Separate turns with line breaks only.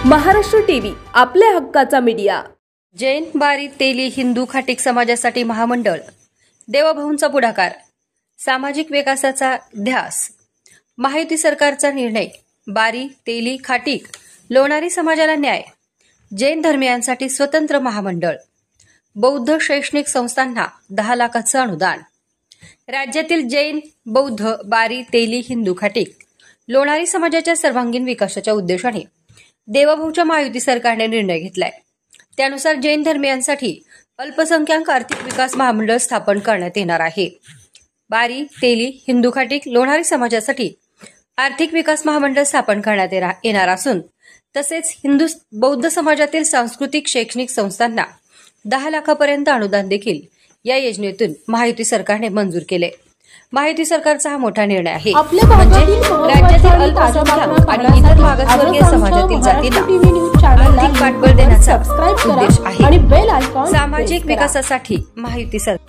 Maharashtra TV आपल्या हक्काचा media.
Jain बारी तेली हिंदू खाटीक समाजासाठी महामंडळ, देवभाऊंचा पुढाकार, सामाजिक विकासाचा ध्यास, महायुती सरकारचा निर्णय, बारी तेली खाटीक लोणारी समाजाला न्याय, जैन धर्मियांसाठी स्वतंत्र महामंडळ, बौद्ध शैक्षणिक संस्थांना 10 लाखाचं अनुदान। राज्यातील जैन, बौद्ध, बारी तेली हिंदू खाटीक लोणारी समाजाच्या सर्वांगीण विकासाच्या उद्देशाने देवभाऊच्या महायुती सरकारने निर्णय घेतलाय। त्यानुसार जैन धर्मियांसाठी अल्पसंख्याक आर्थिक विकास महामंडळ स्थापन करण्यात येणार आहे। बारी तेली हिंदू खाटीक लोणारी समाजासाठी आर्थिक विकास महामंडळ स्थापन करण्यात येणार असून तसेच हिंदू बौद्ध समाजातील सांस्कृतिक शैक्षणिक संस्थांना 10 लाखापर्यंत अनुदान देखील या योजनेतून महायुती सरकारने मंजूर केले। महायुती सरकारचा हा मोठा निर्णय आहे। म्हणजे राज्यातील अल्पसंख्याक आणि इतर मागासवर्गीय समाजातील जातींना आर्थिक पाठबळ देण्याचा उद्देश आहे। सामाजिक विकासासाठी महायुती सरकार